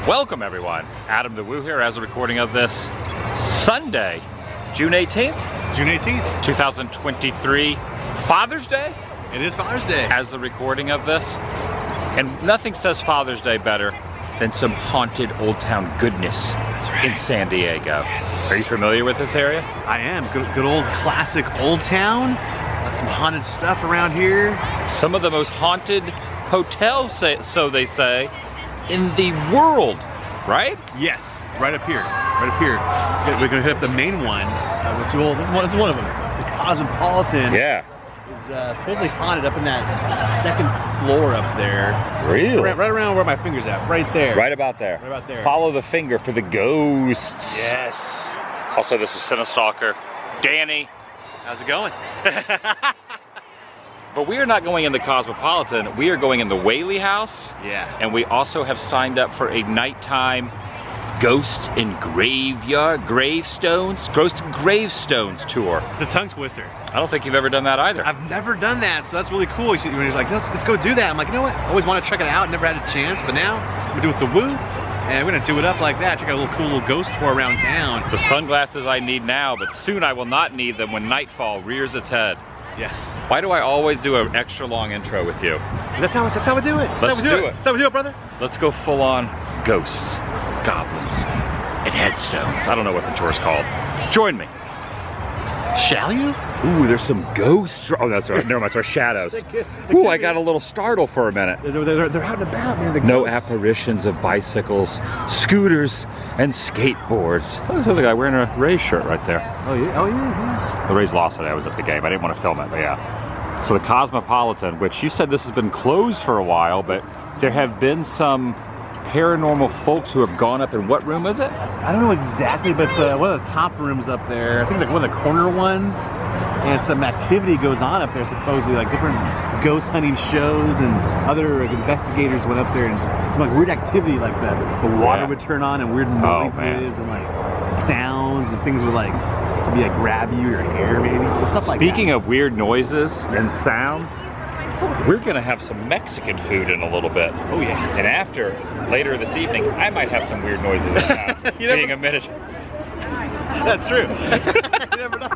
Welcome everyone, Adam the Woo here as a recording of this Sunday, June 18th? June 18th. 2023, Father's Day? It is Father's Day. As the recording of this. And nothing says Father's Day better than some haunted Old Town goodness in San Diego. Yes. Are you familiar with this area? I am. Good old classic Old Town. Got some haunted stuff around here. Some of the most haunted hotels, so they say, in the world, right? Yes, right up here. Right up here. We're gonna hit up the main one, which this is one of them. The Cosmopolitan. Yeah. Is supposedly haunted up in that second floor up there. Really? Right around where my finger's at. Right there. Right about there. Right about there. Follow the finger for the ghosts. Yes. Also, this is Cinestalker. Danny. How's it going? But we are not going in the Cosmopolitan, we are going in the Whaley House. Yeah. And we also have signed up for a nighttime Ghost in Gravestones tour. The tongue twister. I don't think you've ever done that either. I've never done that, so that's really cool. When he's like, let's go do that. I'm like, you know what? I always want to check it out, never had a chance, but now I'm gonna do it with the Woo, and we're gonna do it up like that. Check out a cool little ghost tour around town. The sunglasses I need now, but soon I will not need them when nightfall rears its head. Yes. Why do I always do an extra long intro with you? That's how we do it. Let's do it. That's how we do it, brother. Let's go full on ghosts, goblins, and headstones. I don't know what the tour's called. Join me. Shall you? Ooh, there's some ghosts. Oh, that's right. Never mind, it's our shadows. Ooh, I got a little startle for a minute. They're out and about, man. No apparitions of bicycles, scooters, and skateboards. Oh, there's another guy wearing a Rays shirt right there. Oh, yeah. Oh, yeah. The Rays lost today. I was at the game. I didn't want to film it, but yeah. So the Cosmopolitan, which you said this has been closed for a while, but there have been some paranormal folks who have gone up in, what room is it? I don't know exactly, but it's one of the top rooms up there. I think like one of the corner ones. And some activity goes on up there, supposedly, like different ghost hunting shows, and other investigators went up there, and some like weird activity, like the water would turn on and weird noises and like sounds, and things would like grab you, your hair maybe, so stuff like that. Speaking of weird noises and sounds, we're gonna have some Mexican food in a little bit. Oh yeah. And after, later this evening, I might have some weird noises and sounds. Being a minute. That's true. You never know.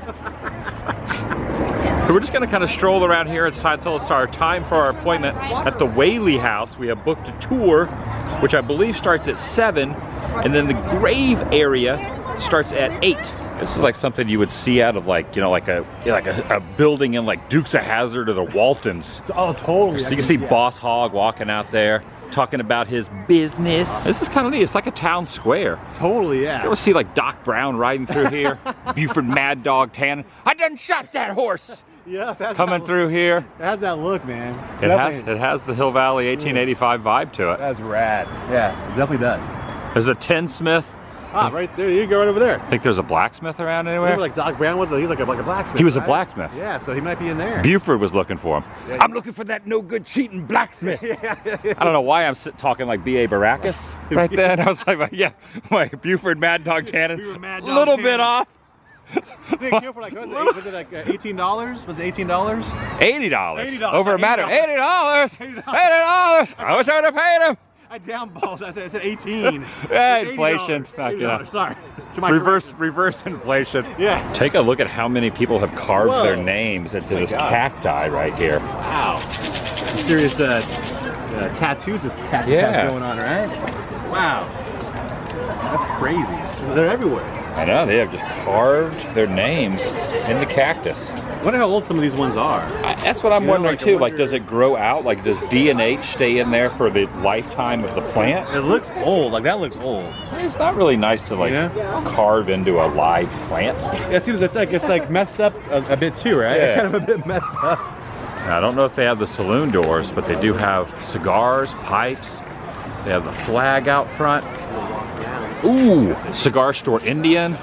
So we're just gonna kind of stroll around here until it's our time for our appointment at the Whaley House. We have booked a tour, which I believe starts at 7, and then the grave area starts at 8. This is like something you would see out of like, you know, like a building in like Dukes of Hazzard or the Waltons. Oh, totally. So you can see Boss Hogg walking out there, talking about his business. This is kind of neat. It's like a town square. Totally, yeah. You ever see like Doc Brown riding through here? Buford Mad Dog Tannen. I done shot that horse. Yeah, that's coming through here. It has that look, man. It has the Hill Valley 1885 vibe to it. That's rad. Yeah, it definitely does. There's a tinsmith. Ah, right there. You go right over there. Think there's a blacksmith around anywhere? Remember, like Doc Brown was? He was like a blacksmith. He was a blacksmith. Yeah, so he might be in there. Buford was looking for him. Yeah, I'm looking for that no good cheating blacksmith. I don't know why I'm talking like B.A. Baracus right then. I was like, yeah, my Buford Mad Dog Tannen. A little bit off. Was it like $18? Was it $18? $80. Over a matter. $80. $80. I wish I would have paid him. I downballed. I said 18. Yeah, inflation. Sorry. Reverse inflation. Yeah. Take a look at how many people have carved their names into this cacti right here. Wow. Some serious tattoos this cactus has going on, right? Wow. That's crazy. They're everywhere. I know, they have just carved their names in the cactus. I wonder how old some of these ones are. That's what I'm wondering too. Like, does it grow out? Like, does D&H stay in there for the lifetime of the plant? It looks old. Like, that looks old. It's not really nice to like carve into a live plant. It seems it's like messed up a bit too, right? Yeah. Kind of a bit messed up. Now, I don't know if they have the saloon doors, but they do have cigars, pipes. They have the flag out front. Ooh, cigar store Indian.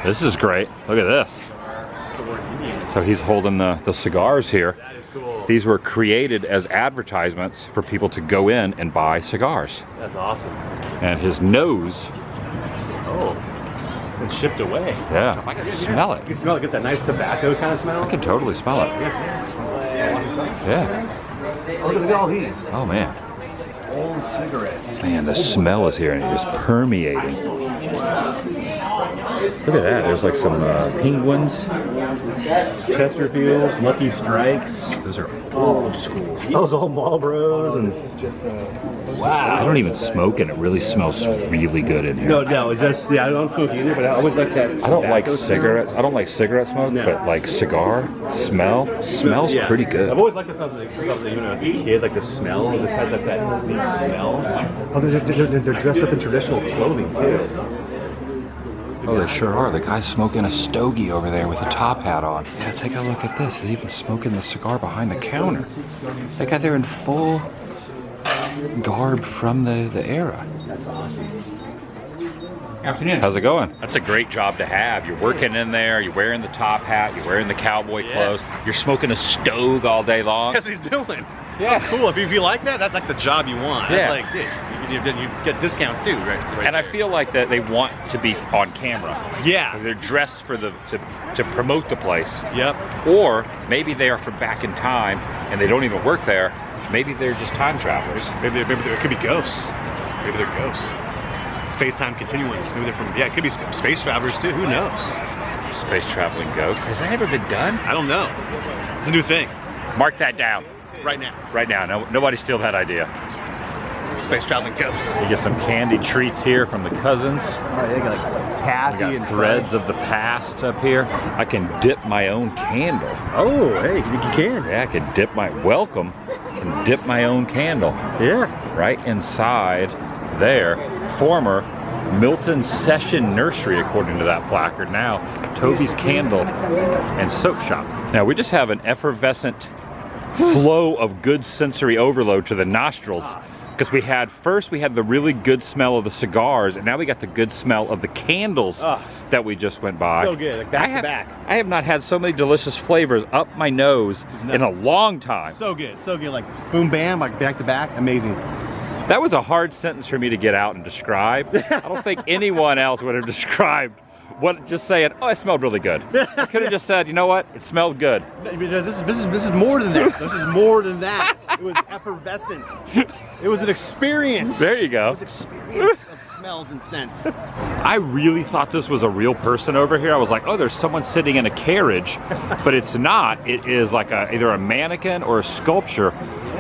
This is great. Look at this. So he's holding the cigars here. That is cool. These were created as advertisements for people to go in and buy cigars. That's awesome. And his nose. Oh, been shipped away. Yeah, I can smell it. You can smell it, get that nice tobacco kind of smell? I can totally smell it. Yes. Yeah. Oh, look at all these. Oh man. old cigarettes. Man, the smell is here and it is permeating. Look at that. There's like some penguins. Chesterfields, Lucky Strikes. Those are old school. Those old Marlboros, and This is just I don't even smoke and it really smells really good in here. no, it's just I don't smoke either, but I always like that. I don't like tobacco cigarettes. I don't like cigarette smoke, No. but like cigar smells Yeah. pretty good. I've always liked the smell since I was when I was a kid. Like the smell, this has like that neat smell. Oh, they're dressed up in traditional clothing too. Oh, they sure are. The guy's smoking a stogie over there with a top hat on. Yeah, take a look at this. He's even smoking the cigar behind the counter. That guy there in full garb from the era. That's awesome. Afternoon. How's it going? That's a great job to have. You're working in there, you're wearing the top hat, you're wearing the cowboy clothes, you're smoking a stogie all day long. That's what he's doing. Yeah. Oh, cool. If you like that, that's like the job you want. Yeah. That's like, you get discounts too, right? And I feel like that they want to be on camera. Yeah. They're dressed for to promote the place. Yep. Or maybe they are from back in time and they don't even work there. Maybe they're just time travelers. Maybe there could be ghosts. Maybe they're ghosts. Space-time continuums. Maybe they're from, it could be space travelers too. Who knows? Space traveling ghosts. Has that ever been done? I don't know. It's a new thing. Mark that down. Right now. Right now. No, nobody steal that idea. Space traveling ghosts. You get some candy treats here from the cousins. Oh, they got like taffy We and got threads of the past up here. I can dip my own candle. Oh, hey, you can. Yeah, I can dip my can dip my own candle. Yeah. Right inside there. Former Milton Session Nursery, according to that placard. Now, Toby's Candle and Soap Shop. Now, we just have an effervescent flow of good sensory overload to the nostrils. Because we had the really good smell of the cigars, and now we got the good smell of the candles that we just went by. So good, like back to back. I have not had so many delicious flavors up my nose in a long time. So good, like boom bam, like back to back, amazing. That was a hard sentence for me to get out and describe. I don't think anyone else would have described just saying, oh, it smelled really good. I could have just said, you know what, it smelled good. This is more than that. This is more than that. It was effervescent. It was an experience. There you go. It was an experience of smells and scents. I really thought this was a real person over here. I was like, oh, there's someone sitting in a carriage, but it's not. It is like either a mannequin or a sculpture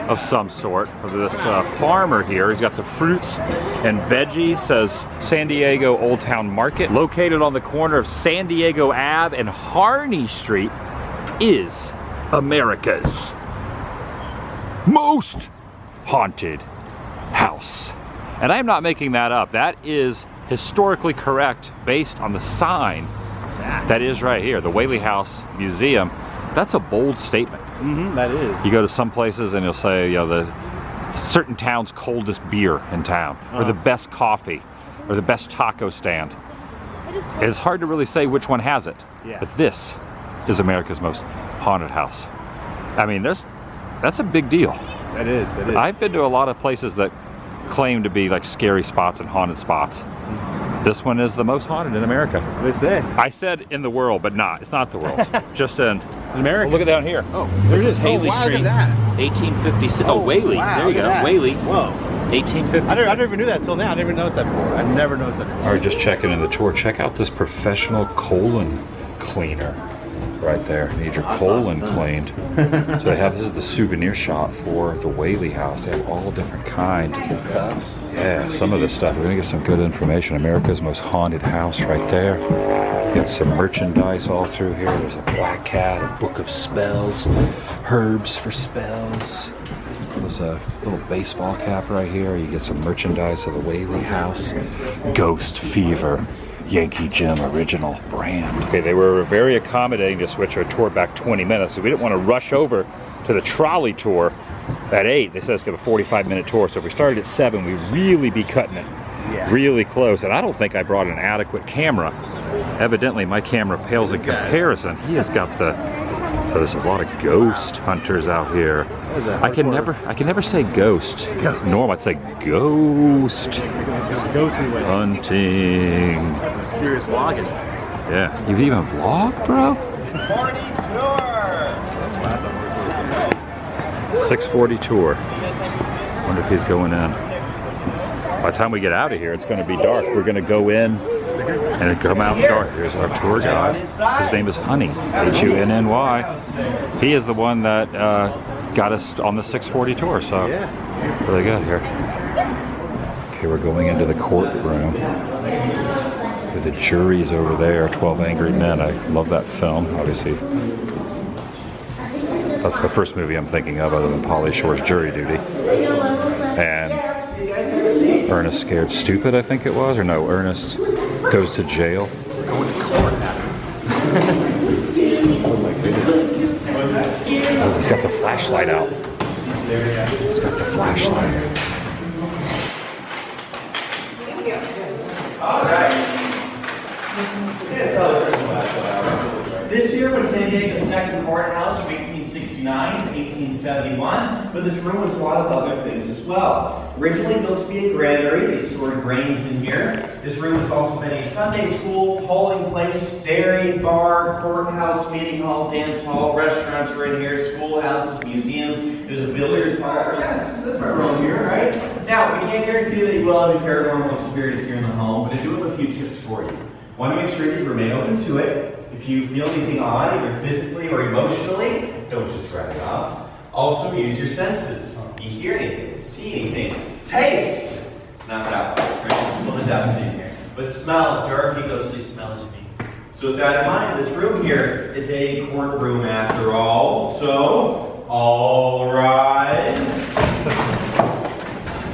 of some sort of this farmer here. He's got the fruits and veggies, says San Diego Old Town Market, located on the corner of San Diego Ave and Harney Street, is America's most haunted house. And I'm not making that up. That is historically correct based on the sign that is right here, the Whaley House Museum. That's a bold statement. That is. You go to some places and you'll say, the certain town's coldest beer in town, or the best coffee, or the best taco stand. It's hard to really say which one has it. Yeah. But this is America's most haunted house. I mean, that's a big deal. That is. I've been to a lot of places that claim to be like scary spots and haunted spots. This one is the most haunted in America. They say. I said in the world, but not. It's not the world. Just in America. Oh, look at down here. Oh, there it is. Haley wow, Street. Look at that. 1856. Oh, Whaley. Wow, there you go. that. Whaley. Whoa. 1856. I never even knew that until now. I never noticed that before. I've never noticed that before. All right, just checking in the tour. Check out this professional colon cleaner right there. You need your colon cleaned. So they have, this is the souvenir shop for the Whaley House. They have all different kind. Yeah, some of this stuff. We're gonna get some good information. America's most haunted house right there. You got some merchandise all through here. There's a black cat, a book of spells, herbs for spells. There's a little baseball cap right here. You get some merchandise of the Whaley House. Ghost Fever, Yankee Jim original brand. Okay, they were very accommodating to switch our tour back 20 minutes, so we didn't want to rush over to the trolley tour at 8. They said it's going to be a 45-minute tour, so if we started at 7, we'd really be cutting it really close. And I don't think I brought an adequate camera. Evidently, my camera pales in comparison. He has got the... So there's a lot of ghost hunters out here. I can never say ghost. Norm, I'd say ghost hunting. That's some serious vlogging. Yeah, you've even vlogged, bro? 640 tour. Wonder if he's going in. By the time we get out of here, it's going to be dark. We're going to go in and it come out dark. Here's our tour guide. His name is Honey, Hunny. He is the one that got us on the 640 tour. So really good here. Okay, we're going into the courtroom. The jury's over there, 12 Angry Men. I love that film, obviously. That's the first movie I'm thinking of other than Pauly Shore's Jury Duty. And Ernest Scared Stupid, I think it was. Or no, Ernest Goes to Jail. Going to court. Oh my goodness. Oh, he's got the flashlight out. He's got the flashlight. All right. This here was San Diego's second courthouse from 1869 to 1871, but this room was a lot of other things as well. Originally built to be a granary, they stored grains in here. This room has also been a Sunday school, polling place, dairy, bar, courthouse, meeting hall, dance hall, restaurants were in here, schoolhouses, museums. There's a billiards hall. Yes, that's right around here, right? Now, we can't guarantee that you will have a paranormal experience here in the home, but I do have a few tips for you. Want to make sure that you remain open to it. If you feel anything odd, either physically or emotionally, don't just write it off. Also, use your senses. You hear anything, see anything, taste. Not that one, right? It's a little dusty in here. But smells, there are a few ghostly smells in me. So with that in mind, this room here is a courtroom after all. So, all rise.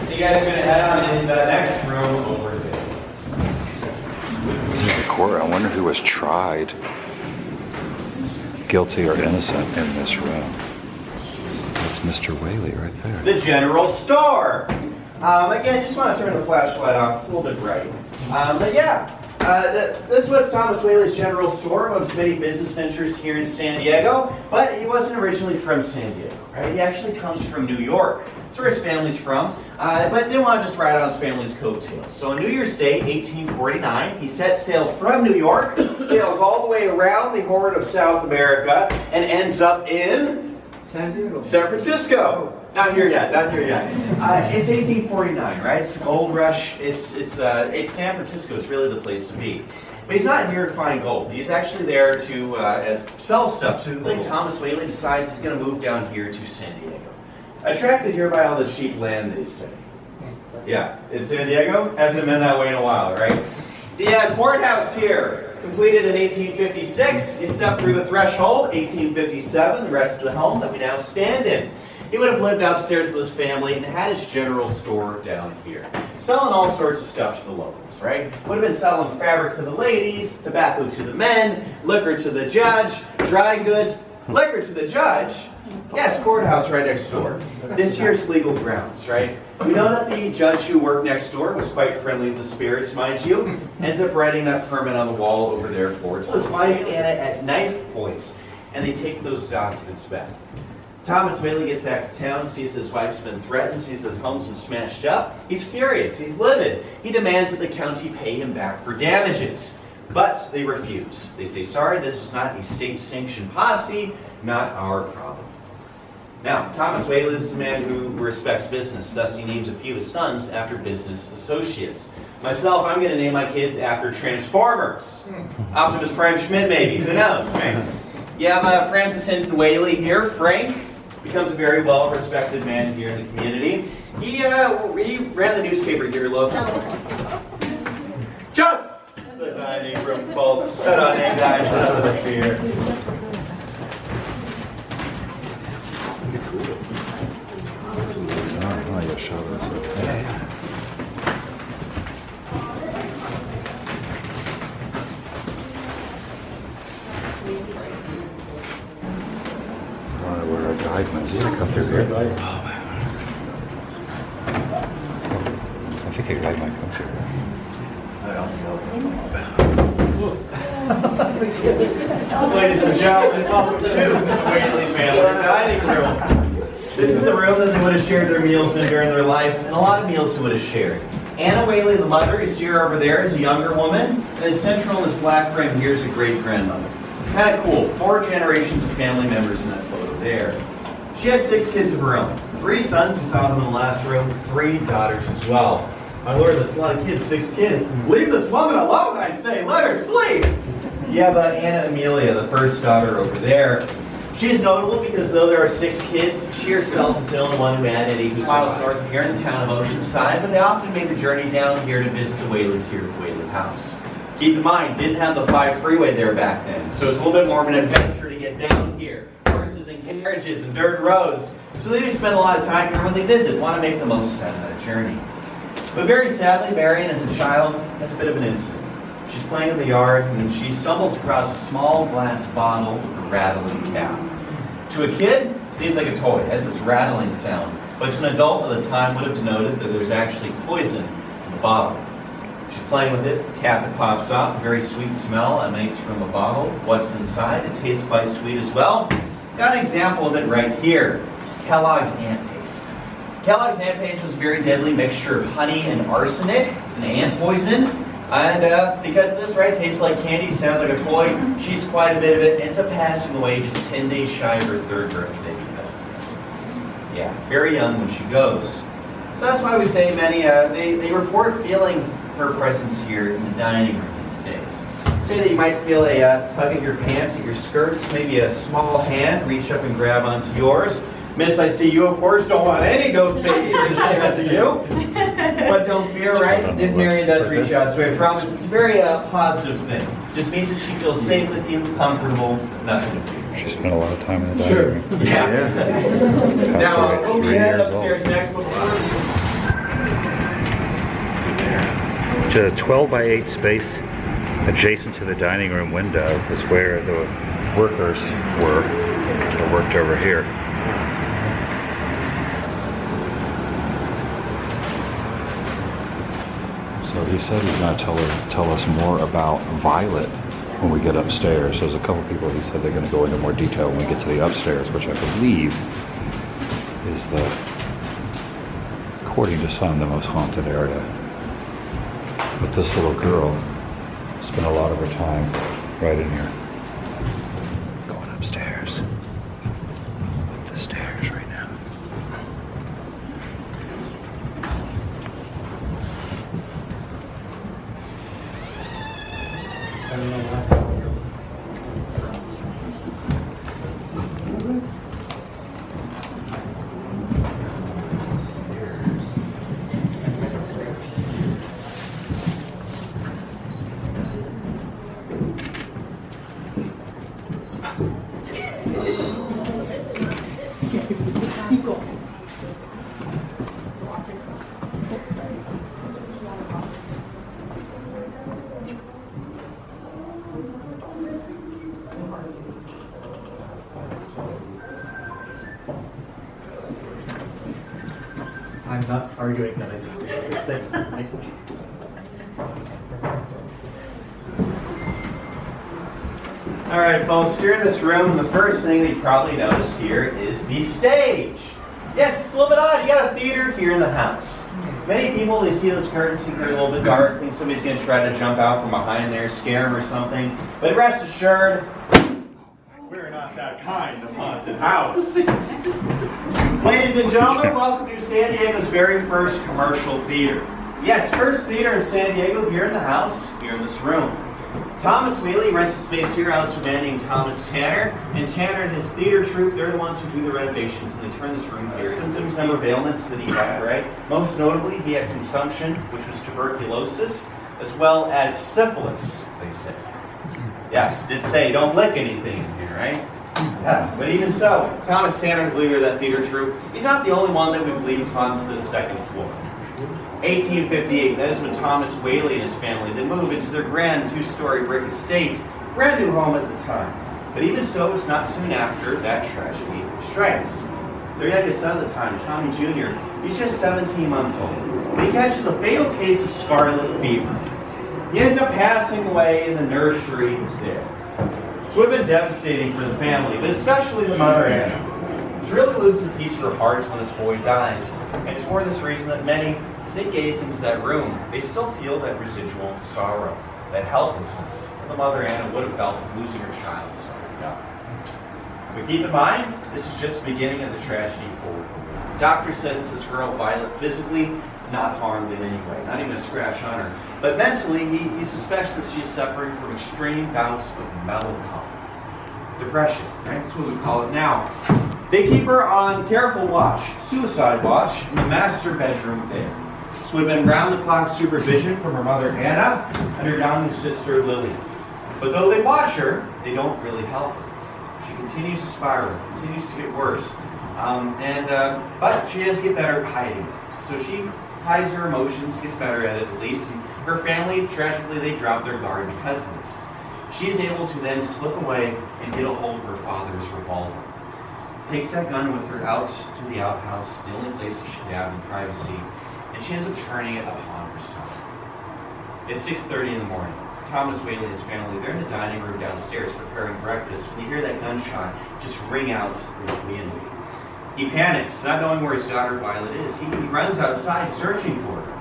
So you guys are going to head on into that next room over there. Court. I wonder who was tried guilty or innocent in this room. That's Mr. Whaley right there. The general store. Again, just want to turn the flashlight off. It's a little bit bright. But yeah, this was Thomas Whaley's general store, one of his many business ventures here in San Diego. But he wasn't originally from San Diego, right? He actually comes from New York. That's where his family's from. But didn't want to just ride on his family's coattails. So on New Year's Day, 1849, he set sail from New York, sails all the way around the Horn of South America, and ends up in San Francisco. Not here yet, not here yet. It's 1849, right? It's the gold rush. It's San Francisco. It's really the place to be. But he's not here to find gold. He's actually there to sell stuff. So Thomas Whaley decides he's going to move down here to San Diego. Attracted here by all the cheap land, they say. Yeah, in San Diego, hasn't been that way in a while, right? The courthouse here, completed in 1856. You step through the threshold, 1857, the rest of the home that we now stand in. He would have lived upstairs with his family and had his general store down here. Selling all sorts of stuff to the locals, right? Would have been selling fabric to the ladies, tobacco to the men, liquor to the judge, dry goods, liquor to the judge. Yes, courthouse right next door. This here's legal grounds, right? We know that the judge who worked next door was quite friendly with the spirits, mind you. Ends up writing that permit on the wall over there for his wife Anna at knife points, and they take those documents back. Thomas Whaley gets back to town, sees his wife's been threatened, sees his home's been smashed up. He's furious, he's livid. He demands that the county pay him back for damages. But they refuse. They say, sorry, this was not a state-sanctioned posse, not our problem. Now, Thomas Whaley is a man who respects business, thus he names a few of his sons after business associates. Myself, I'm going to name my kids after Transformers. Optimus Prime Schmidt, maybe, who knows, right? You have Francis Hinton Whaley here. Frank becomes a very well-respected man here in the community. He ran the newspaper here locally. Just the dining room, folks. Shut on in, guys. Another beer. Oh, yeah, show this. Okay. I wonder where our guide was. He's gonna come through here. Oh, man. I think a guide might come through here. Ladies and gentlemen, welcome to the Whaley family dining room. This is the room that they would have shared their meals in during their life, and a lot of meals they would have shared. Anna Whaley, the mother, is here over there as a younger woman, and then central in this black frame here is a great-grandmother. Kind of cool. 4 generations of family members in that photo there. She had 6 kids of her own. 3 sons, you saw them in the last room, 3 daughters as well. My lord, that's a lot of kids, 6 kids. Leave this woman alone, I say, let her sleep. You have Anna Amelia, the first daughter over there. She is notable because though there are 6 kids, she herself is the only one who had any who's miles north of here in the town of Oceanside, but they often made the journey down here to visit the Whaleys here at Whaley House. Keep in mind, didn't have the 5 freeway there back then, so it's a little bit more of an adventure to get down here. Horses and carriages and dirt roads. So they do spend a lot of time here when they visit, want to make the most out of that journey. But very sadly, Marion, as a child, has a bit of an incident. She's playing in the yard and she stumbles across a small glass bottle with a rattling cap. To a kid, it seems like a toy. It has this rattling sound. But to an adult at the time would have denoted that there's actually poison in the bottle. She's playing with it, the cap it pops off, a very sweet smell emanates from the bottle. What's inside? It tastes quite sweet as well. Got an example of it right here. It's Kellogg's ant paste. Kellogg's ant paste was a very deadly mixture of honey and arsenic. It's an ant poison. And because of this, right, tastes like candy, sounds like a toy, she eats quite a bit of it, ends up passing away just 10 days shy of her 3rd birthday because of this. Yeah, very young when she goes. So that's why we say many, they report feeling her presence here in the dining room these days. Say that you might feel a tug at your pants, at your skirts, maybe a small hand reach up and grab onto yours. Miss, I see you, of course, don't want any ghost baby because of you. But don't fear, right? If Marion does reach out, so I promise it's a very positive thing. Just means that she feels safe with you, comfortable, nothing to fear. She spent a lot of time in the dining room. Yeah. Now, we'll be heading upstairs next. To a 12 by 8 space adjacent to the dining room window is where the workers were that worked over here. So he said he's going to tell us more about Violet when we get upstairs. There's a couple people he said they're going to go into more detail when we get to the upstairs, which I believe is according to some, the most haunted area. But this little girl spent a lot of her time right in here. Going upstairs. Up the stairs right now. I don't know why. I'm not arguing that I think. All right, folks, here in this room, the first thing that you probably noticed here is the stage. Yes, it's a little bit odd. You got a theater here in the house. Many people, they see those curtains, think they're a little bit dark, think somebody's going to try to jump out from behind there, scare them or something. But rest assured, we're not that kind of haunted house. Ladies and gentlemen, welcome to San Diego's very first commercial theater. Yes, first theater in San Diego, here in the house, here in this room. Thomas Whaley rents a space here out to a man named Thomas Tanner, and Tanner and his theater troupe, they're the ones who do the renovations, and they turn this room here. Symptoms and ailments that he had, right? Most notably, he had consumption, which was tuberculosis, as well as syphilis, they say. Yes, did say don't lick anything in here, right? Yeah, but even so, Thomas Tanner, the leader of that theater troupe, he's not the only one that we believe haunts this second floor. 1858, that is when Thomas Whaley and his family, they move into their grand 2-story brick estate, brand new home at the time. But even so, it's not soon after that tragedy strikes. Their youngest son at the time, Tommy Jr., he's just 17 months old. He catches a fatal case of scarlet fever. He ends up passing away in the nursery there. It would have been devastating for the family, but especially the mother, Anna. She really loses a piece of her heart when this boy dies. And it's for this reason that many, as they gaze into that room, they still feel that residual sorrow, that helplessness that the mother Anna would have felt of losing her child so young. But keep in mind, this is just the beginning of the tragedy forward. Doctor says that this girl, Violet, physically not harmed in any way, not even a scratch on her. But mentally, he suspects that she is suffering from extreme bouts of melancholy. Depression, right? That's what we call it now. They keep her on careful watch, suicide watch, in the master bedroom there. So it would have been round-the-clock supervision from her mother, Anna, and her young sister, Lily. But though they watch her, they don't really help her. She continues to spiral, continues to get worse. But she does get better at hiding it. So she hides her emotions, gets better at it at least. And her family, tragically, they drop their guard because of this. She is able to then slip away and get a hold of her father's revolver. Takes that gun with her out to the outhouse, the only place that she could have in privacy, and she ends up turning it upon herself. It's 6:30 in the morning. Thomas Whaley and his family, they're in the dining room downstairs preparing breakfast when you hear that gunshot just ring out repeatedly. He panics, not knowing where his daughter Violet is. He runs outside searching for her.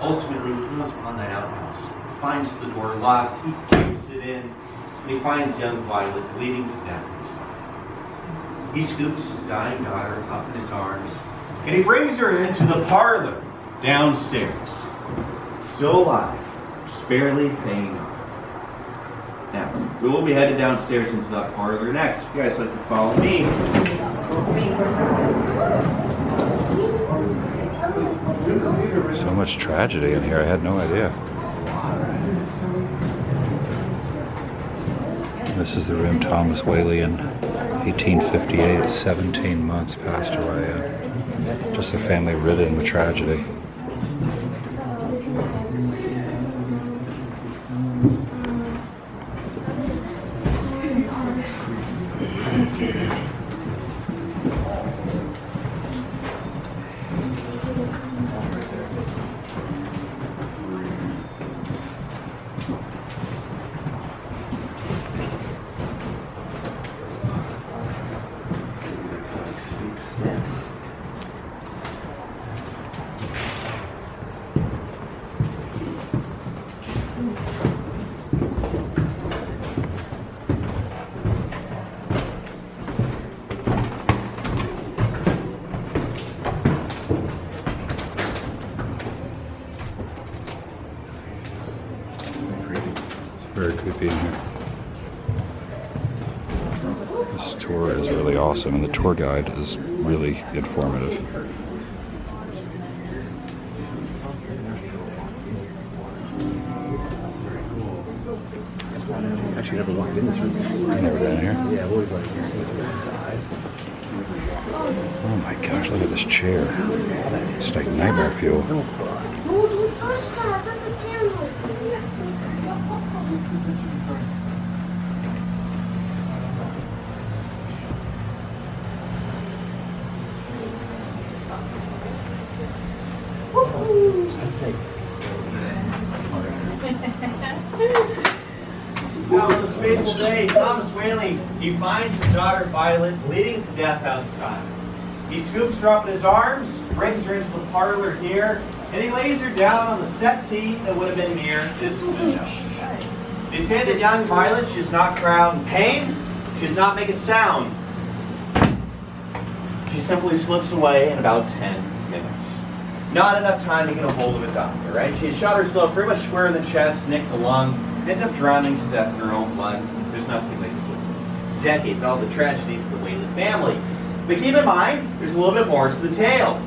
Ultimately, he comes upon that outhouse, finds the door locked, he kicks it in, and he finds young Violet bleeding to death inside. He scoops his dying daughter up in his arms, and he brings her into the parlor downstairs. Still alive, just barely hanging on. Now, we will be headed downstairs into that parlor next. If you guys like to follow me. So much tragedy in here, I had no idea. This is the room Thomas Whaley in 1858, 17 months passed away in. Just a family ridden with tragedy. Very creepy in here. This tour is really awesome, and the tour guide is really informative. Actually, never walked in this room. Never been in here? Yeah, I've always liked to see the inside. Oh my gosh, look at this chair. It's like nightmare fuel. No, don't touch that. That's a candle. Now, on this fateful day, Thomas Whaley, he finds his daughter Violet bleeding to death outside. He scoops her up in his arms, brings her into the parlor here, and he lays her down on the settee that would have been near this window. They say that young Violet, she does not cry out in pain, she does not make a sound. She simply slips away in about 10 minutes. Not enough time to get a hold of a doctor, right? She had shot herself pretty much square in the chest, nicked the lung, ends up drowning to death in her own blood. There's nothing they can do. Decades, all the tragedies of the Whaley family. But keep in mind, there's a little bit more to the tale.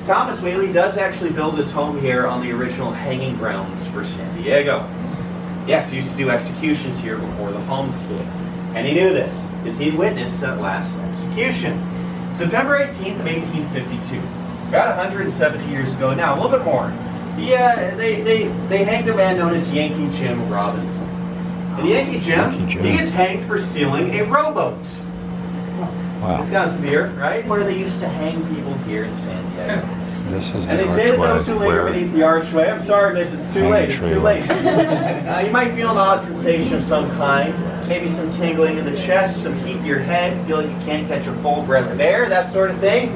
Thomas Whaley does actually build his home here on the original hanging grounds for San Diego. Yes, he used to do executions here before the home stood. And he knew this, because he'd witnessed that last execution. September 18th of 1852. About 170 years ago now, a little bit more. Yeah, they hanged a man known as Yankee Jim Robinson. And Yankee Jim, he gets hanged for stealing a rowboat. Wow. It's kind of severe, right? Where they used to hang people here in San Diego. This is And the they say that those who archway linger where beneath the archway, I'm sorry, miss, it's too late, it's too late. You might feel an odd sensation of some kind, maybe some tingling in the chest, some heat in your head, feel like you can't catch a full breath of air, that sort of thing.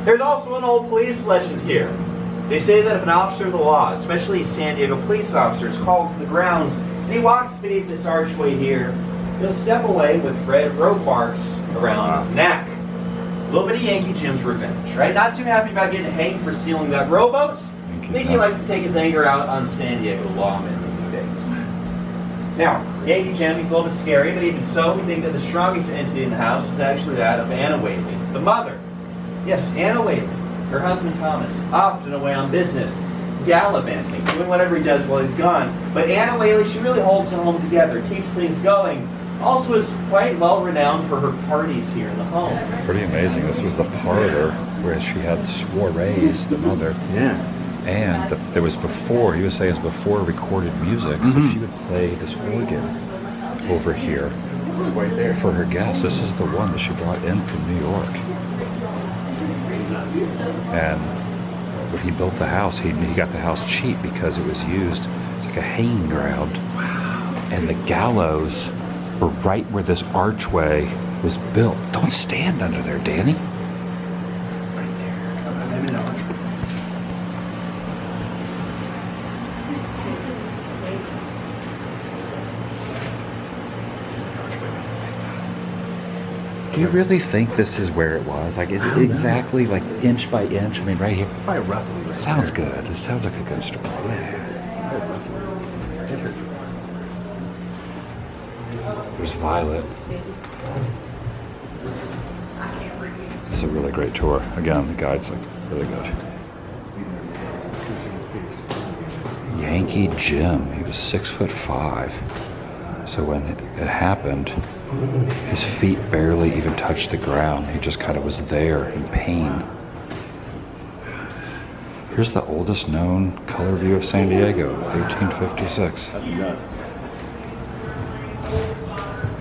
There's also an old police legend here. They say that if an officer of the law, especially a San Diego police officer, is called to the grounds and he walks beneath this archway here, he'll step away with red rope marks around his neck. little bit of Yankee Jim's revenge, right? Not too happy about getting hanged for stealing that rowboat. I think he likes to take his anger out on San Diego lawmen these days. Now, Yankee Jim, he's a little bit scary, but even so, we think that the strongest entity in the house is actually that of Anna Whaley, the mother. Yes, Anna Whaley. Her husband Thomas, often away on business, gallivanting, doing whatever he does while he's gone. But Anna Whaley, she really holds the home together, keeps things going. Also is quite well renowned for her parties here in the home. Pretty amazing. This was the parlor where she had soirees, the mother. Yeah. And there was before, he was saying it was before recorded music, so she would play this organ over here Right there. for her guests. This is the one that she brought in from New York. And when he built the house, he got the house cheap because it was used, it's like a haying ground. And the gallows were right where this archway was built. Don't stand under there, Danny. Right there. I'm in the archway. Do you really think this is where it was? Like, is it exactly like inch by inch? I mean, right here. Probably roughly. Right Sounds there. good. It sounds like a good story. Interesting. There's Violet. It's a really great tour. Again, the guide's like really good. Yankee Jim. He was 6'5". So when it happened, his feet barely even touched the ground. He just kind of was there in pain. Here's the oldest known color view of San Diego, 1856. That's nuts.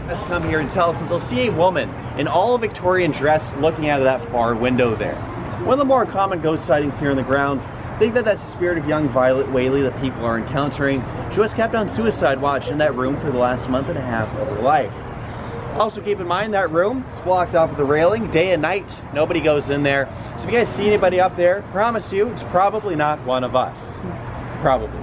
Let's come here and tell us that they'll see a woman in all Victorian dress looking out of that far window there. One of the more common ghost sightings here in the grounds, think that that's the spirit of young Violet Whaley that people are encountering. She was kept on suicide watch in that room for the last month and a half of her life. Also keep in mind that room is blocked off with a railing day and night. Nobody goes in there. So if you guys see anybody up there, promise you it's probably not one of us. Probably.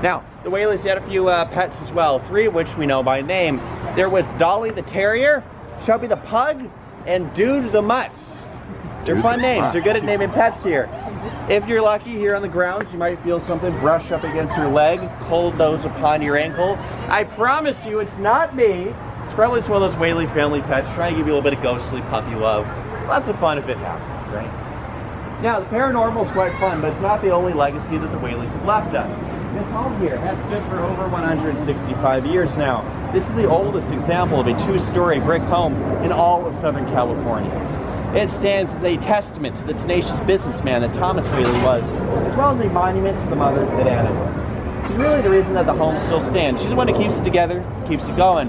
Now, the Whaleys had a few pets as well, 3 of which we know by name. There was Dolly the Terrier, Chubby the Pug, and Dude the Mutt. They're fun names. They're good at naming pets here. If you're lucky here on the grounds, you might feel something brush up against your leg, cold nose upon your ankle. I promise you it's not me. It's probably just one of those Whaley family pets trying to give you a little bit of ghostly puppy love. Lots of fun if it happens, right? Now, the paranormal is quite fun, but it's not the only legacy that the Whaleys have left us. This home here has stood for over 165 years now. This is the oldest example of a 2-story brick home in all of Southern California. It stands as a testament to the tenacious businessman that Thomas Whaley was, as well as a monument to the mother that Anna was. She's really the reason that the home still stands. She's the one that keeps it together, keeps it going.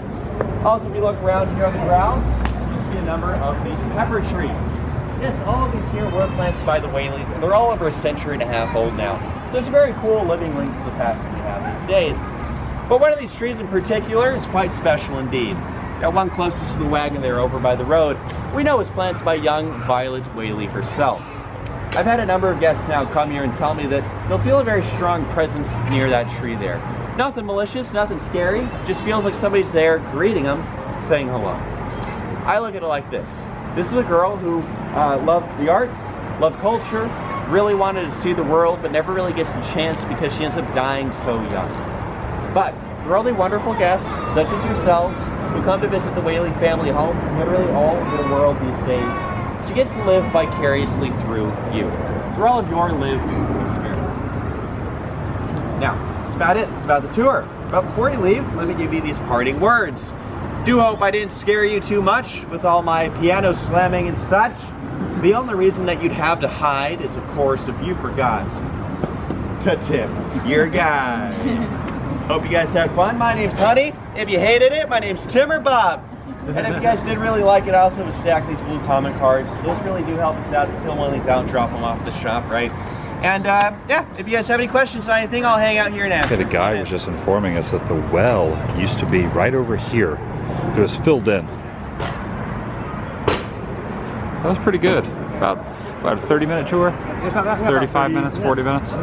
Also, if you look around here on the grounds, you see a number of these pepper trees. Yes, all of these here were planted by the Whaleys, and they're all over a century and a half old now. So it's a very cool living link to the past that we have these days. But one of these trees in particular is quite special indeed. That one closest to the wagon there over by the road, we know was planted by young Violet Whaley herself. I've had a number of guests now come here and tell me that they'll feel a very strong presence near that tree there. Nothing malicious, nothing scary, just feels like somebody's there greeting them, saying hello. I look at it like this. This is a girl who loved the arts, loved culture, really wanted to see the world, but never really gets the chance because she ends up dying so young. But there are wonderful guests, such as yourselves, who come to visit the Whaley family home from literally all over the world these days. She gets to live vicariously through you, through all of your lived experiences. Now, that's about it. That's about the tour. But before you leave, let me give you these parting words. Do hope I didn't scare you too much with all my piano slamming and such. The only reason that you'd have to hide is, of course, if you forgot to tip your guide. Hope you guys had fun. My name's Honey. If you hated it, my name's Tim or Bob. And if you guys did really like it, I also have stacked these blue comment cards. Those really do help us out to fill one of these out and drop them off at the shop, right? And yeah, if you guys have any questions on anything, I'll hang out here and answer. Okay, the guy was just informing us that the well used to be right over here. It was filled in. That was pretty good. About a 30-minute tour? 35 minutes, 40 minutes?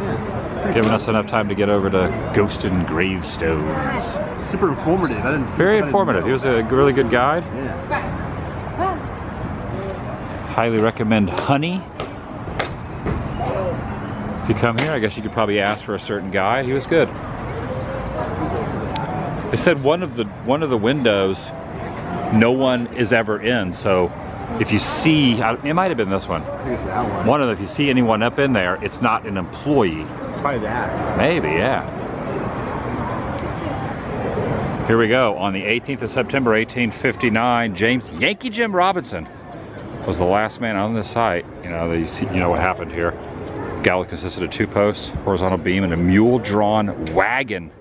Giving us enough time to get over to Ghosted Gravestones. Super informative. Very informative. He was a really good guide. Yeah. Highly recommend honey. If you come here, I guess you could probably ask for a certain guy. He was good. They said one of the windows, no one is ever in. So if you see, it might have been this one. I think it's that one. One of them, if you see anyone up in there, it's not an employee. Probably that. Maybe, yeah. Here we go. On the 18th of September, 1859, James Yankee Jim Robinson was the last man on this site. You know, you know what happened here. The gallows consisted of 2 posts, horizontal beam, and a mule-drawn wagon.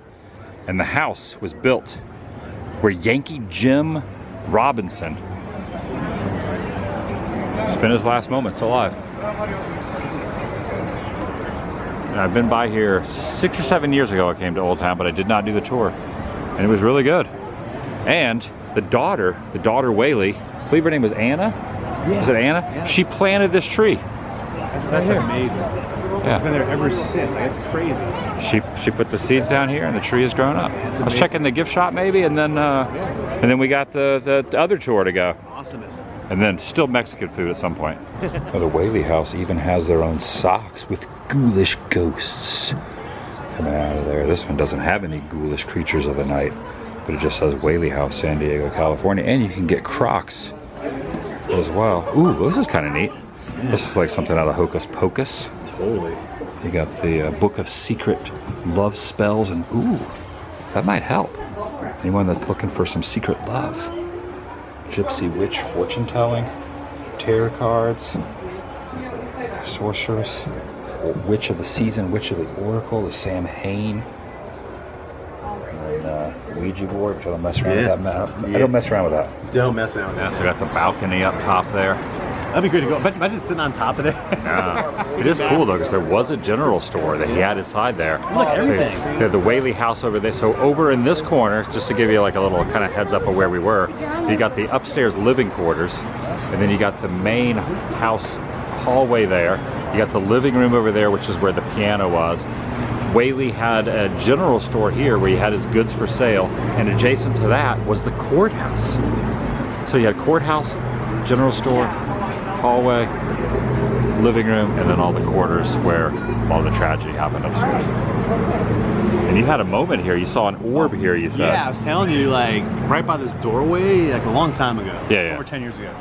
And the house was built where Yankee Jim Robinson spent his last moments alive. And I've been by here 6 or 7 years ago. I came to Old Town, but I did not do the tour. And it was really good. And the daughter Whaley, I believe her name was Anna? Yeah. Was it Anna? Yeah. She planted this tree. That's amazing. Yeah. It's been there ever since. Like, it's crazy. She put the seeds down here, and the tree has grown up. I was checking the gift shop maybe, and then we got the other tour to go. Awesomeness. And then still Mexican food at some point. Now, the Whaley House even has their own socks with ghoulish ghosts coming out of there. This one doesn't have any ghoulish creatures of the night, but it just says Whaley House, San Diego, California, and you can get Crocs as well. Ooh, this is kind of neat. This is like something out of Hocus Pocus. Totally. You got the Book of Secret Love Spells, and ooh, that might help. Anyone that's looking for some secret love. Gypsy Witch fortune telling, tarot cards, sorceress, Witch of the Season, Witch of the Oracle, the Sam Hain, and then Ouija board, which I don't mess around with that. I don't mess around with that. Don't mess around with that. So got the balcony up top there. That'd be great to go. Imagine sitting on top of it. Yeah. It is cool though, because there was a general store that he had inside there. Look, everything. So, they had the Whaley House over there. So over in this corner, just to give you like a little kind of heads up of where we were, you got the upstairs living quarters, and then you got the main house hallway there. You got the living room over there, which is where the piano was. Whaley had a general store here where he had his goods for sale, and adjacent to that was the courthouse. So you had courthouse, general store, hallway, living room, and then all the quarters where all the tragedy happened upstairs. And you had a moment here. You saw an orb here, you said. Yeah, I was telling you, like, right by this doorway, like a long time ago. Yeah. Over 10 years ago.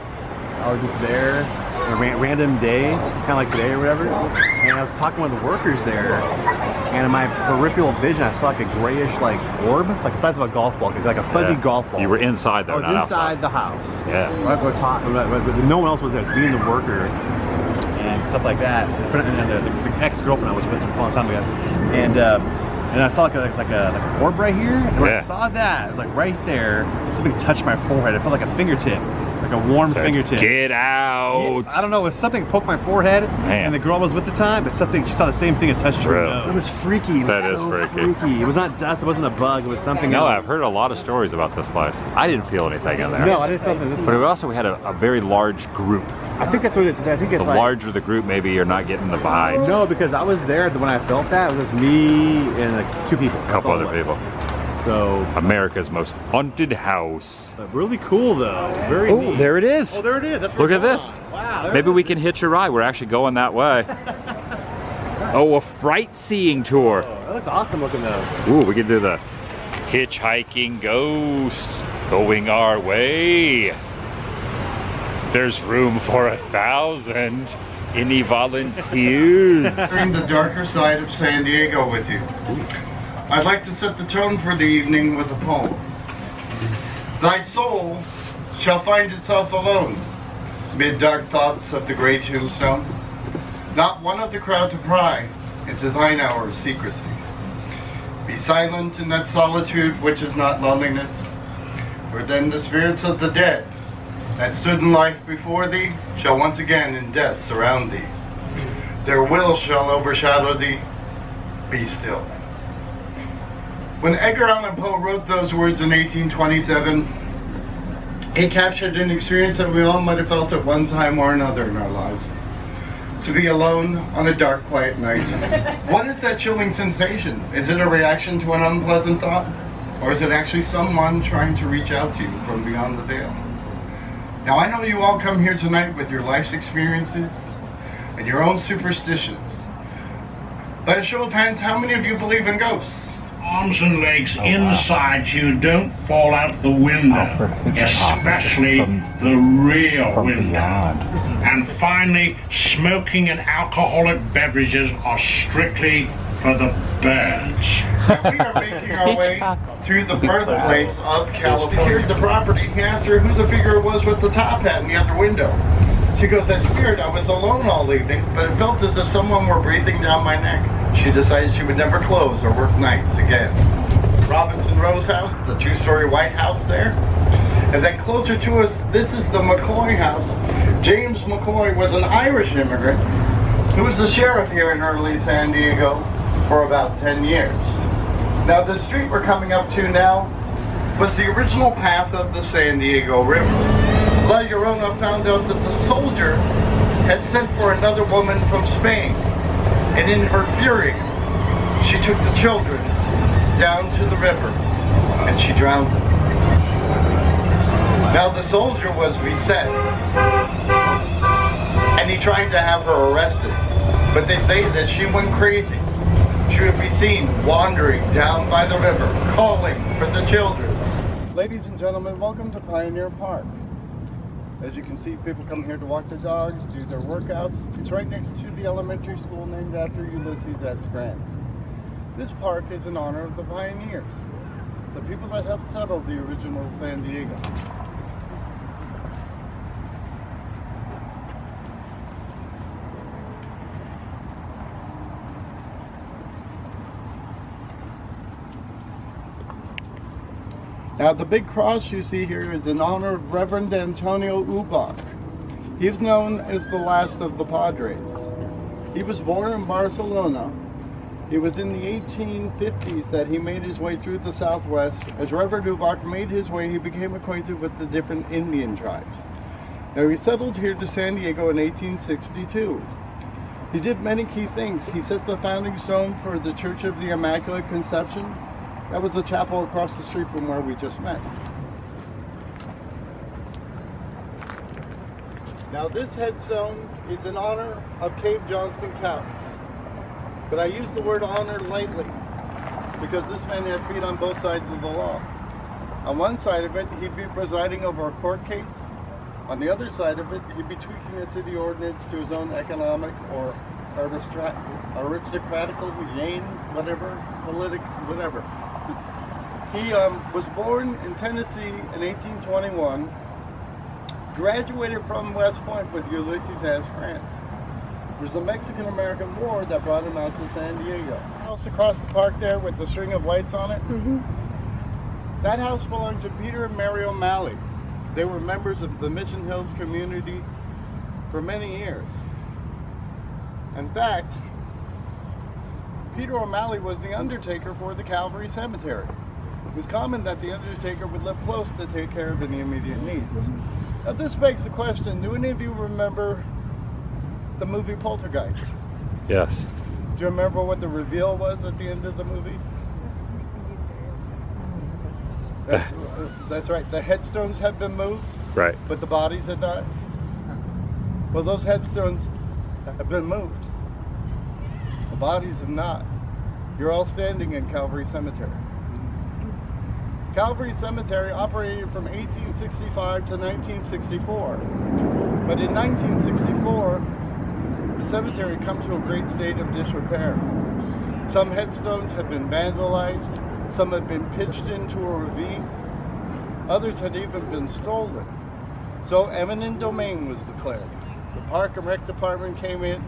I was just there, a random day, kind of like today or whatever, and I was talking with the workers there, and in my peripheral vision, I saw like a grayish, like, orb, like the size of a golf ball, like a fuzzy golf ball. You were inside though, I was not inside outside. the house. Yeah. No one else was there. It was me and the worker and stuff like that. And the ex-girlfriend I was with a long time ago, and I saw like an orb right here. And when I saw that, it was like right there. Something touched my forehead. It felt like a fingertip. Like a warm fingertip. Get out! Yeah, I don't know. It was something poked my forehead, and the girl I was with at the time, but something, she saw the same thing and touched her nose. It was freaky. That is freaky. It was not dust. It wasn't a bug. It was something else. No, I've heard a lot of stories about this place. I didn't feel anything in there. No, I didn't feel anything. But we had a very large group. I think that's what it is. I think it's the larger the group, maybe you're not getting the vibes. No, because I was there when I felt that. It was just me and like 2 people. A couple other people. So America's most haunted house. Really cool though. Very neat. There it is. Oh, there it is. That's Look at this. Wow. Maybe we can hitch a ride. We're actually going that way. Oh, a fright seeing tour. Oh, that looks awesome looking though. Ooh, we can do the hitchhiking ghosts going our way. There's room for 1,000. Any volunteers? Bring the darker side of San Diego with you. I'd like to set the tone for the evening with a poem. Thy soul shall find itself alone, mid dark thoughts of the gray tombstone. Not one of the crowd to pry into thine hour of secrecy. Be silent in that solitude which is not loneliness, for then the spirits of the dead that stood in life before thee shall once again in death surround thee. Their will shall overshadow thee. Be still. When Edgar Allan Poe wrote those words in 1827, he captured an experience that we all might have felt at one time or another in our lives. To be alone on a dark, quiet night. What is that chilling sensation? Is it a reaction to an unpleasant thought? Or is it actually someone trying to reach out to you from beyond the veil? Now I know you all come here tonight with your life's experiences and your own superstitions. By a show of hands, how many of you believe in ghosts? Arms and legs inside you don't fall out the window, Alfred Hitchcock especially from- the rear from window. beyond. And finally, smoking and alcoholic beverages are strictly for the birds. Now, we are making our way to the birthplace of California. He secured the property. He asked her who the figure was with the top hat in the other window. She goes, "That's weird. I was alone all evening, but it felt as if someone were breathing down my neck." She decided she would never close or work nights again. Robinson Rose House, the two-story white house there. And then closer to us, this is the McCoy house. James McCoy was an Irish immigrant who was the sheriff here in early San Diego for about 10 years. Now the street we're coming up to now was the original path of the San Diego River. La Llorona found out that the soldier had sent for another woman from Spain, and in her fury, she took the children down to the river and she drowned them. Now the soldier was beset, and he tried to have her arrested, but they say that she went crazy. She would be seen wandering down by the river, calling for the children. Ladies and gentlemen, welcome to Pioneer Park. As you can see, people come here to walk their dogs, do their workouts. It's right next to the elementary school named after Ulysses S. Grant. This park is in honor of the pioneers, the people that helped settle the original San Diego. Now the big cross you see here is in honor of Reverend Antonio Ubach. He is known as the last of the Padres. He was born in Barcelona. It was in the 1850s that he made his way through the Southwest. As Reverend Ubach made his way, he became acquainted with the different Indian tribes. Now he settled here to San Diego in 1862. He did many key things. He set the founding stone for the Church of the Immaculate Conception. That was the chapel across the street from where we just met. Now this headstone is in honor of Cave Johnston Counts. But I use the word honor lightly because this man had feet on both sides of the law. On one side of it, he'd be presiding over a court case. On the other side of it, he'd be tweaking a city ordinance to his own economic or aristocratical gain, whatever, whatever. He was born in Tennessee in 1821, graduated from West Point with Ulysses S. Grant. It was the Mexican-American War that brought him out to San Diego. House across the park there with the string of lights on it, that house belonged to Peter and Mary O'Malley. They were members of the Mission Hills community for many years. In fact, Peter O'Malley was the undertaker for the Calvary Cemetery. It was common that the undertaker would live close to take care of any immediate needs. Now this begs the question, do any of you remember the movie Poltergeist? Yes. Do you remember what the reveal was at the end of the movie? That's right, the headstones had been moved, Right. but the bodies had not. Well, those headstones have been moved. The bodies have not. You're all standing in Calvary Cemetery. Calvary Cemetery operated from 1865 to 1964. But in 1964, the cemetery had come to a great state of disrepair. Some headstones had been vandalized, some had been pitched into a ravine, others had even been stolen. So eminent domain was declared. The Park and Rec Department came in,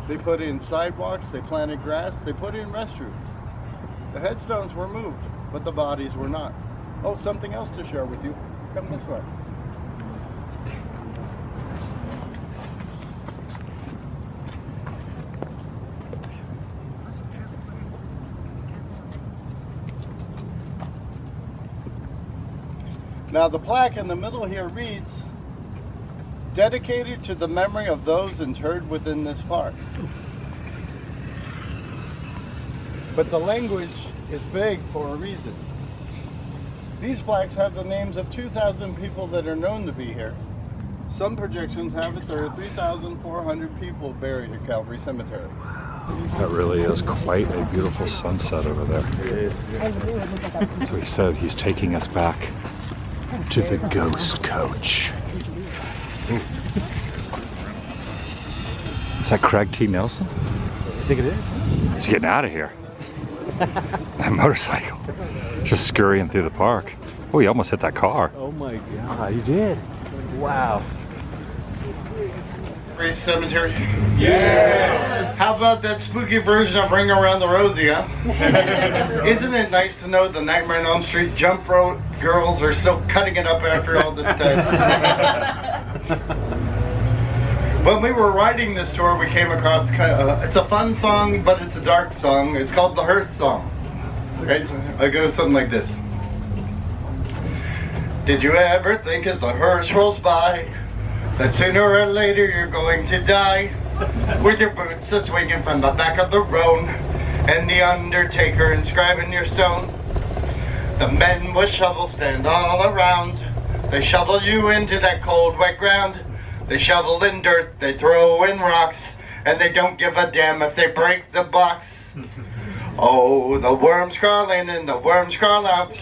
they put in sidewalks, they planted grass, they put in restrooms. The headstones were moved, but the bodies were not. Oh, something else to share with you. Come this way. Now the plaque in the middle here reads, dedicated to the memory of those interred within this park. But the language is big for a reason. These plaques have the names of 2,000 people that are known to be here, Some projections have it there are 3,400 people buried at Calvary Cemetery. That really is quite a beautiful sunset over there. So he said he's taking us back to the ghost coach. Is that Craig T. Nelson? I think it is. He's getting out of here. That motorcycle. Just scurrying through the park. Oh, he almost hit that car. Oh my God, he did. Wow. Gravestones Cemetery? Yes! How about that spooky version of Ring Around the Rosie, huh? Isn't it nice to know the Nightmare on Elm Street jump rope girls are still cutting it up after all this time? When we were writing this tour, we came across, it's a fun song, but it's a dark song. It's called the Hearth Song. Okay, so it goes something like this. Did you ever think as the hearse rolls by that sooner or later you're going to die? With your boots a-swinging from the back of the roan and the undertaker inscribing your stone. The men with shovels stand all around. They shovel you into that cold, wet ground. They shovel in dirt, they throw in rocks, and they don't give a damn if they break the box. Oh, the worms crawl in and the worms crawl out.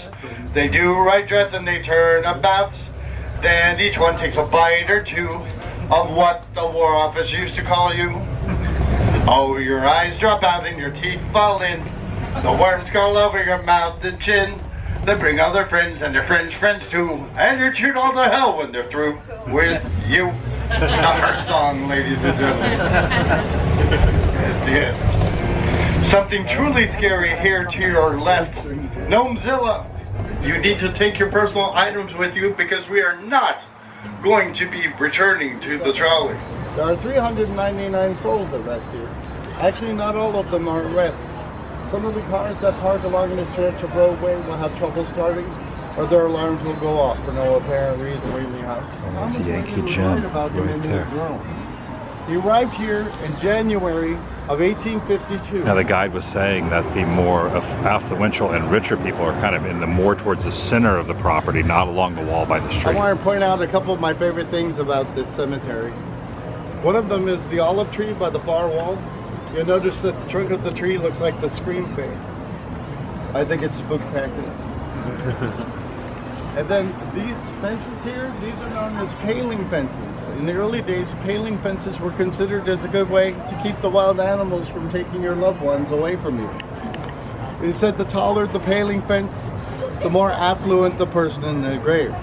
They do right dress and they turn about. Then each one takes a bite or two of what the War Office used to call you. Oh, your eyes drop out and your teeth fall in. The worms crawl over your mouth and chin. They bring other friends and their friends' friends too. And you're chewed all to hell when they're through with you. The Hearth Song, ladies and gentlemen. Yes. Something truly scary here to your left. Gnomezilla, you need to take your personal items with you because we are not going to be returning to the trolley. There are 399 souls at rest here. Actually, not all of them are at rest. Some of the cars that park along this stretch of roadway will have trouble starting, or their alarms will go off for no apparent reason. Whaley House. That's Yankee Jim right there. He arrived here in January of 1852. Now the guide was saying that the more affluential and richer people are kind of in the more towards the center of the property, not along the wall by the street. I want to point out a couple of my favorite things about this cemetery. One of them is the olive tree by the far wall. You'll notice that the trunk of the tree looks like the scream face. I think it's spectacular. And then these fences here, these are known as paling fences. In the early days, paling fences were considered as a good way to keep the wild animals from taking your loved ones away from you. They said the taller the paling fence, the more affluent the person in the grave.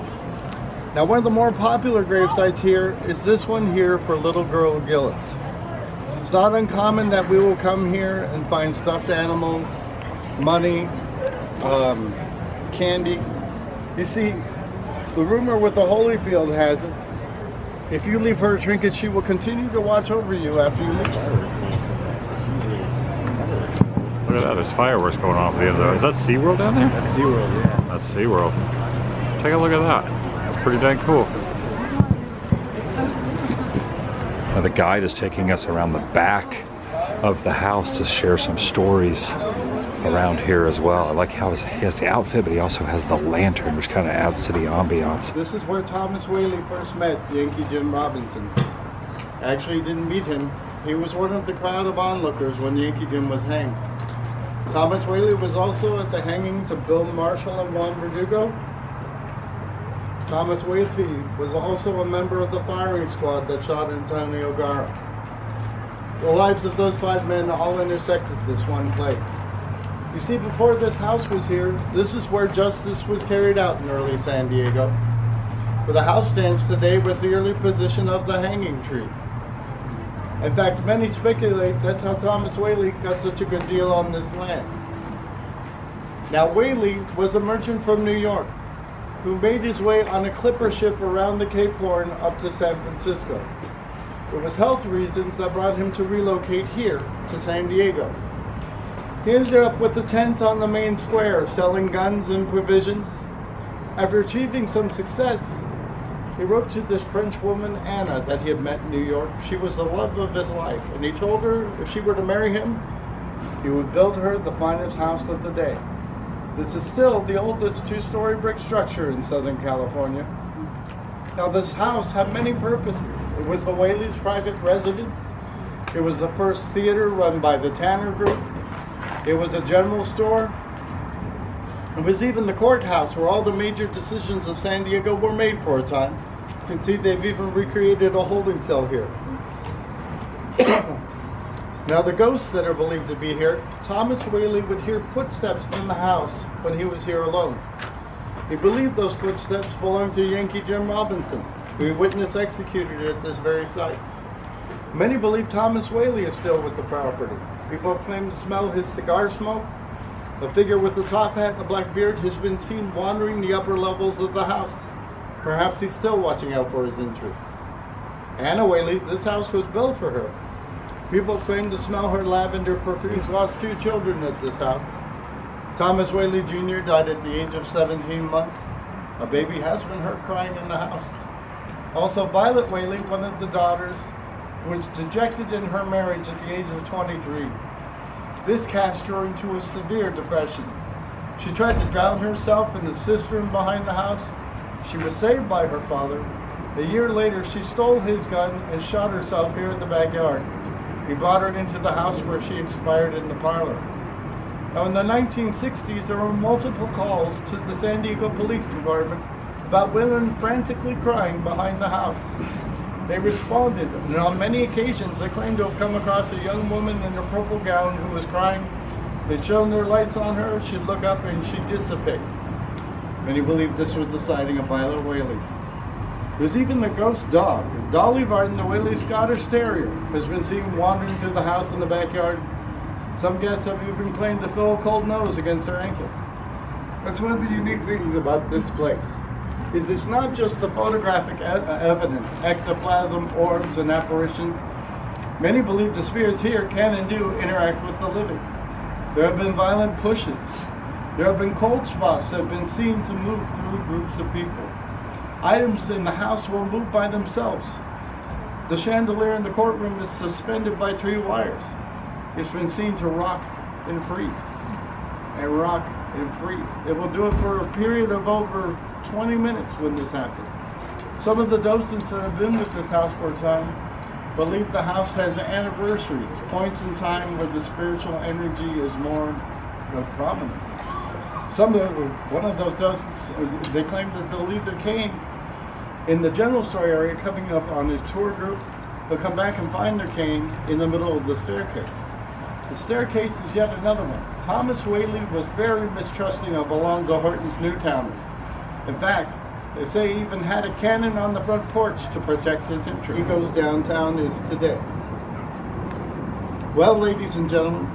Now, one of the more popular grave sites here is this one here for little girl Gillis. It's not uncommon that we will come here and find stuffed animals, money, candy. You see, the rumor with the Holyfield has it, if you leave her a trinket, she will continue to watch over you after you leave. Look at that, there's fireworks going on over the other. Is that SeaWorld down there? That's SeaWorld, yeah. That's SeaWorld. Take a look at that. That's pretty dang cool. Now the guide is taking us around the back of the house to share some stories around here as well. I like how he has the outfit, but he also has the lantern, which kind of adds to the ambiance. This is where Thomas Whaley first met Yankee Jim Robinson. Actually didn't meet him. He was one of the crowd of onlookers when Yankee Jim was hanged. Thomas Whaley was also at the hangings of Bill Marshall and Juan Verdugo. Thomas Whaley was also a member of the firing squad that shot Antonio Gara. The lives of those 5 men all intersected this one place. You see, before this house was here, this is where justice was carried out in early San Diego. Where the house stands today was the early position of the hanging tree. In fact, many speculate that's how Thomas Whaley got such a good deal on this land. Now, Whaley was a merchant from New York who made his way on a clipper ship around the Cape Horn up to San Francisco. It was health reasons that brought him to relocate here to San Diego. He ended up with a tent on the main square selling guns and provisions. After achieving some success, he wrote to this French woman, Anna, that he had met in New York. She was the love of his life, and he told her if she were to marry him, he would build her the finest house of the day. This is still the oldest 2-story brick structure in Southern California. Now this house had many purposes. It was the Whaley's private residence. It was the first theater run by the Tanner Group. It was a general store. It was even the courthouse where all the major decisions of San Diego were made for a time. You can see they've even recreated a holding cell here. Now the ghosts that are believed to be here, Thomas Whaley would hear footsteps in the house when he was here alone. He believed those footsteps belonged to Yankee Jim Robinson, who he witnessed executed at this very site. Many believe Thomas Whaley is still with the property. People claim to smell his cigar smoke. A figure with a top hat and a black beard has been seen wandering the upper levels of the house. Perhaps he's still watching out for his interests. Anna Whaley, this house was built for her. People claim to smell her lavender perfume. He's lost 2 children at this house. Thomas Whaley Jr. died at the age of 17 months. A baby has been heard crying in the house. Also, Violet Whaley, one of the daughters, was dejected in her marriage at the age of 23. This cast her into a severe depression. She tried to drown herself in the cistern behind the house. She was saved by her father. A year later, she stole his gun and shot herself here in the backyard. He brought her into the house where she expired in the parlor. Now, in the 1960s, there were multiple calls to the San Diego Police Department about women frantically crying behind the house. They responded, and on many occasions, they claimed to have come across a young woman in a purple gown who was crying. They'd shone their lights on her, she'd look up, and she'd dissipate. Many believe this was the sighting of Violet Whaley. There's even the ghost dog. Dolly Varden, the Whaley Scottish Terrier, has been seen wandering through the house in the backyard. Some guests have even claimed to feel a cold nose against their ankle. That's one of the unique things about this place, is it's not just the photographic evidence, ectoplasm, orbs, and apparitions. Many believe the spirits here can and do interact with the living. There have been violent pushes. There have been cold spots that have been seen to move through groups of people. Items in the house will move by themselves. The chandelier in the courtroom is suspended by 3 wires. It's been seen to rock and freeze, and rock and freeze. It will do it for a period of over 20 minutes when this happens. Some of the docents that have been with this house for a time believe the house has anniversaries, points in time where the spiritual energy is more prominent. One of those docents, they claim that they'll leave their cane in the general store area coming up on a tour group. They'll come back and find their cane in the middle of the staircase. The staircase is yet another one. Thomas Whaley was very mistrusting of Alonzo Horton's Newtowners. In fact, they say he even had a cannon on the front porch to protect his interests. He goes downtown is today. Well, ladies and gentlemen,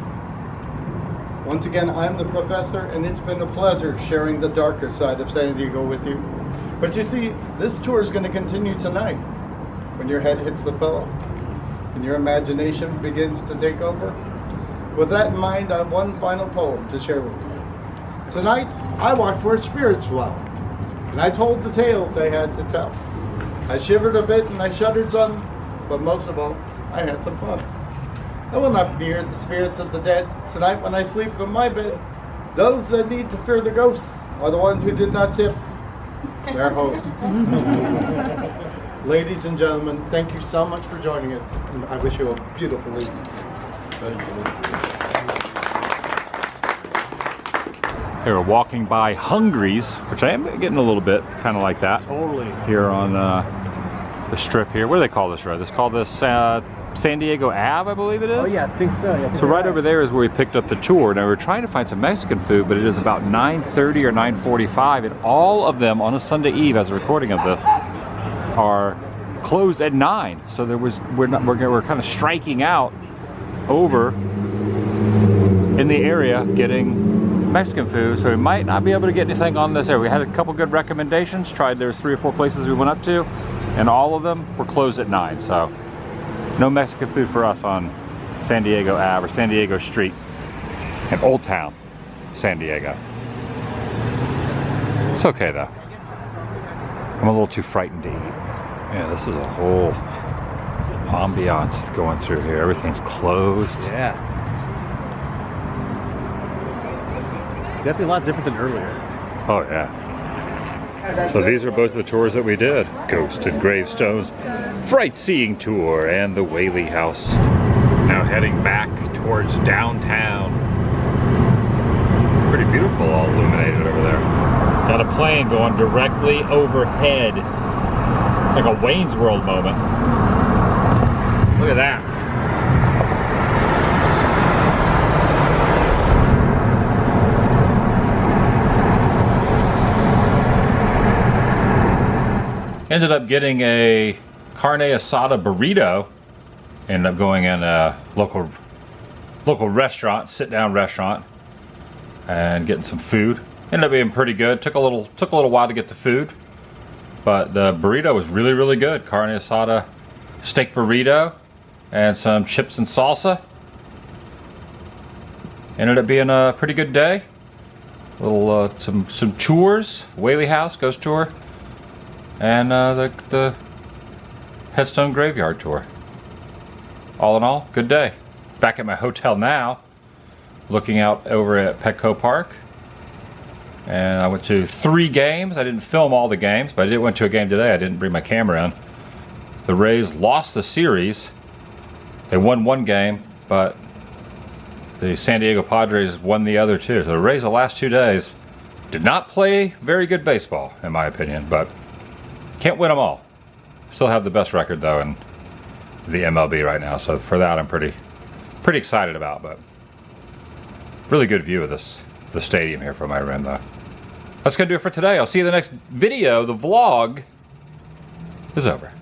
once again, I'm the professor, and it's been a pleasure sharing the darker side of San Diego with you. But you see, this tour is going to continue tonight. When your head hits the pillow and your imagination begins to take over. With that in mind, I have one final poem to share with you. Tonight, I walked where spirits dwell, and I told the tales they had to tell. I shivered a bit and I shuddered some, but most of all, I had some fun. I will not fear the spirits of the dead. Tonight when I sleep in my bed, those that need to fear the ghosts are the ones who did not tip their host. Ladies and gentlemen, thank you so much for joining us, and I wish you a beautiful evening. They were walking by Hungry's, which I am getting a little bit kind of like that. Totally. Here on the strip here. What do they call this road? It's called this San Diego Ave, I believe it is. Oh yeah, I think so. Yeah, So right over there is where we picked up the tour. Now we're trying to find some Mexican food, but it is about 9:30 or 9:45, and all of them on a Sunday Eve, as a recording of this, are closed at 9. So we're kind of striking out over in the area getting Mexican food, so we might not be able to get anything on this area. We had a couple good recommendations. There's 3 or 4 places we went up to, and all of them were closed at 9. So no Mexican food for us on San Diego Ave or San Diego Street in Old Town, San Diego. It's okay though. I'm a little too frightened to eat. Yeah, this is a whole ambiance going through here. Everything's closed. Yeah. Definitely a lot different than earlier. Oh yeah. So these are both the tours that we did. Ghost and Gravestones, Fright Seeing Tour, and the Whaley House. Now heading back towards downtown. Pretty beautiful, all illuminated over there. Got a plane going directly overhead. It's like a Wayne's World moment. Look at that. Ended up getting a carne asada burrito. Ended up going in a local restaurant, sit-down restaurant, and getting some food. Ended up being pretty good. Took a little while to get the food, but the burrito was really, really good. Carne asada steak burrito and some chips and salsa. Ended up being a pretty good day. Some tours, Whaley House ghost tour, and the Headstone Graveyard tour. All in all, good day. Back at my hotel now, looking out over at Petco Park. And I went to 3 games. I didn't film all the games, but I did went to a game today. I didn't bring my camera in. The Rays lost the series. They won 1 game, but the San Diego Padres won the other 2. So the Rays the last 2 days did not play very good baseball, in my opinion, but can't win them all. Still have the best record, though, in the MLB right now. So for that, I'm pretty excited about, but really good view of the stadium here from my room, though. That's gonna do it for today. I'll see you in the next video. The vlog is over.